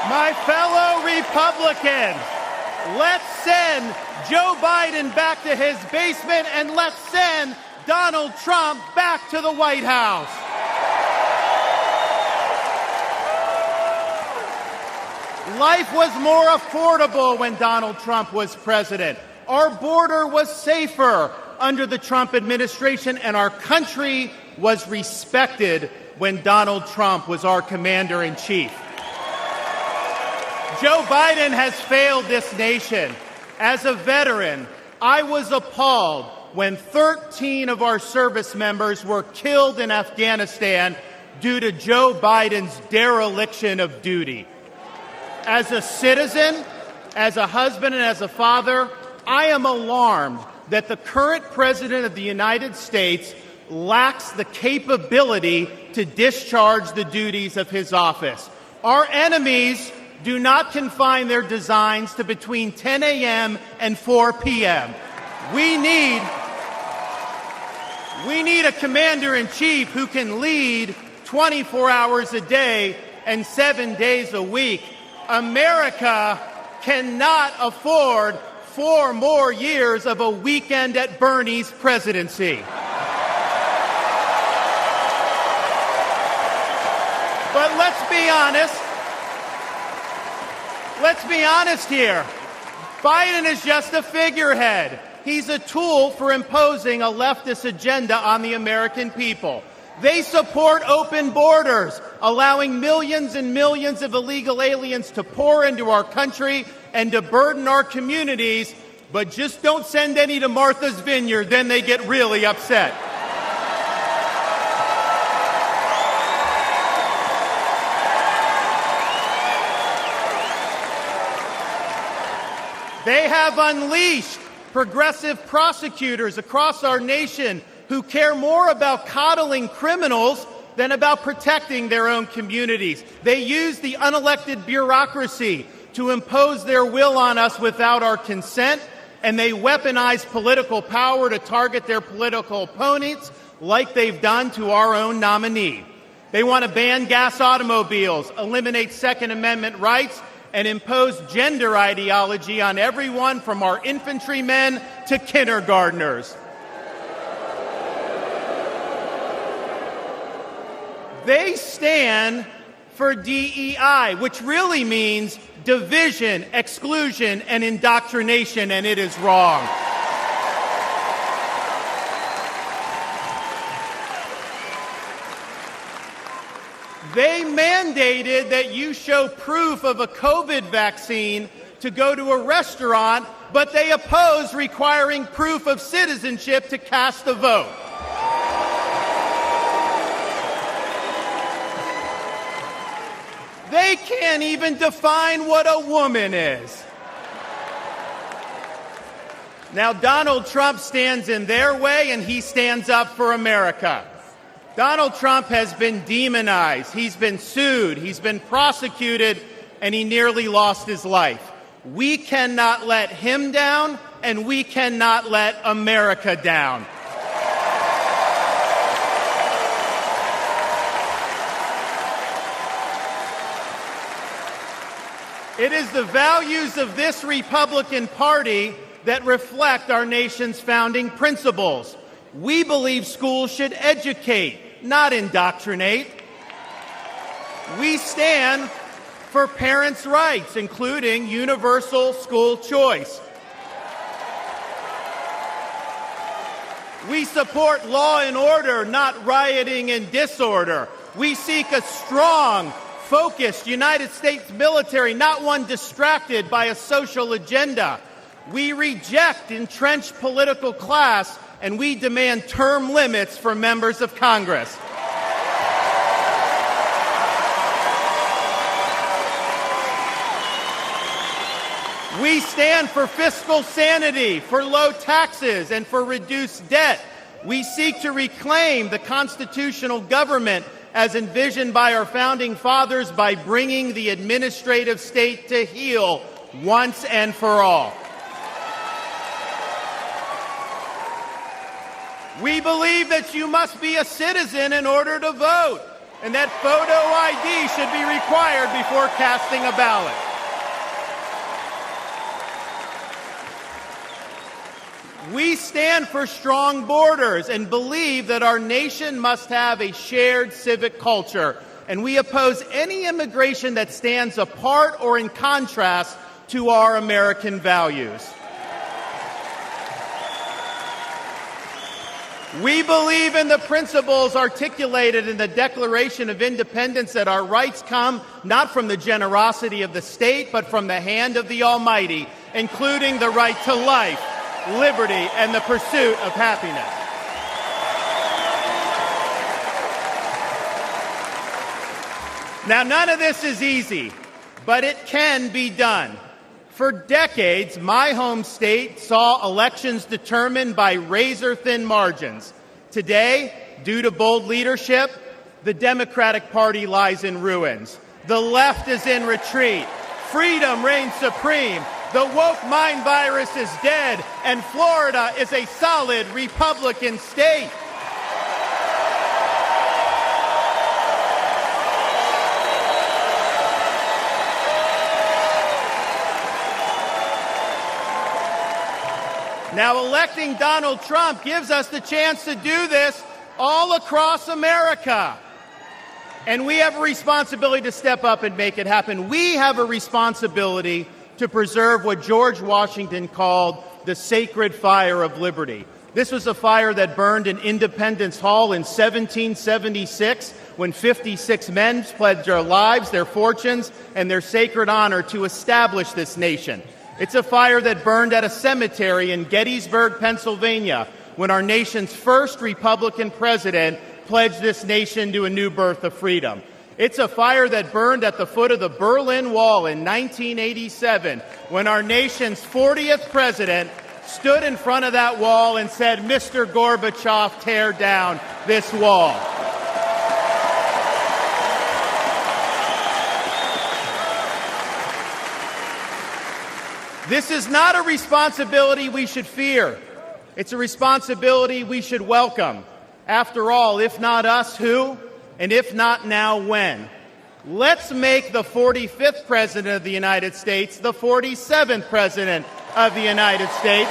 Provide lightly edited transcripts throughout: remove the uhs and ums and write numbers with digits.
My fellow Republicans, let's send Joe Biden back to his basement and let's send Donald Trump back to the White House. Life was more affordable when Donald Trump was president. Our border was safer under the Trump administration, and our country was respected when Donald Trump was our commander-in-chief. Joe Biden has failed this nation. As a veteran, I was appalled when 13 of our service members were killed in Afghanistan due to Joe Biden's dereliction of duty. As a citizen, as a husband, and as a father, I am alarmed that the current president of the United States lacks the capability to discharge the duties of his office. Our enemies do not confine their designs to between 10 a.m. and 4 p.m. We need a commander-in-chief who can lead 24 hours a day and 7 days a week. America cannot afford 4 more years of a weekend at Bernie's presidency. But let's be honest. Let's be honest here. Biden is just a figurehead. He's a tool for imposing a leftist agenda on the American people. They support open borders, allowing millions and millions of illegal aliens to pour into our country and to burden our communities, but just don't send any to Martha's Vineyard, then they get really upset. They have unleashed progressive prosecutors across our nation who care more about coddling criminals than about protecting their own communities. They use the unelected bureaucracy to impose their will on us without our consent, and they weaponize political power to target their political opponents like they've done to our own nominee. They want to ban gas automobiles, eliminate Second Amendment rights, and impose gender ideology on everyone from our infantrymen to kindergartners. They stand for DEI, which really means division, exclusion, and indoctrination, and it is wrong. They mandated that you show proof of a COVID vaccine to go to a restaurant, but they oppose requiring proof of citizenship to cast a vote. They can't even define what a woman is. Now, Donald Trump stands in their way, and he stands up for America. Donald Trump has been demonized, he's been sued, he's been prosecuted, and he nearly lost his life. We cannot let him down, and we cannot let America down. It is the values of this Republican Party that reflect our nation's founding principles. We believe schools should educate, not indoctrinate. We stand for parents' rights, including universal school choice. We support law and order, not rioting and disorder. We seek a strong, focused United States military, not one distracted by a social agenda. We reject entrenched political class, and we demand term limits for members of Congress. We stand for fiscal sanity, for low taxes, and for reduced debt. We seek to reclaim the constitutional government as envisioned by our founding fathers by bringing the administrative state to heel once and for all. We believe that you must be a citizen in order to vote. and that photo ID should be required before casting a ballot. We stand for strong borders and believe that our nation must have a shared civic culture, and we oppose any immigration that stands apart or in contrast to our American values. We believe in the principles articulated in the Declaration of Independence that our rights come not from the generosity of the state, but from the hand of the Almighty, including the right to life, liberty, and the pursuit of happiness. Now, none of this is easy, but it can be done. For decades, my home state saw elections determined by razor-thin margins. Today, due to bold leadership, the Democratic Party lies in ruins. The left is in retreat. Freedom reigns supreme. The woke mind virus is dead, and Florida is a solid Republican state. Now, electing Donald Trump gives us the chance to do this all across America. And we have a responsibility to step up and make it happen. We have a responsibility to preserve what George Washington called the sacred fire of liberty. This was a fire that burned in Independence Hall in 1776 when 56 men pledged their lives, their fortunes, and their sacred honor to establish this nation. It's a fire that burned at a cemetery in Gettysburg, Pennsylvania, when our nation's first Republican president pledged this nation to a new birth of freedom. It's a fire that burned at the foot of the Berlin Wall in 1987, when our nation's 40th president stood in front of that wall and said, "Mr. Gorbachev, tear down this wall." This is not a responsibility we should fear. It's a responsibility we should welcome. After all, if not us, who? And if not now, when? Let's make the 45th President of the United States the 47th President of the United States.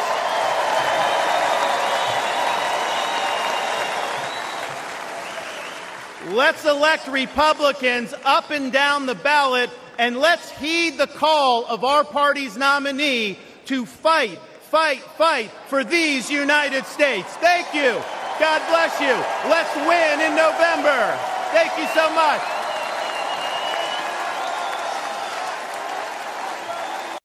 Let's elect Republicans up and down the ballot, and let's heed the call of our party's nominee to fight, fight, fight for these United States. Thank you. God bless you. Let's win in November. Thank you so much.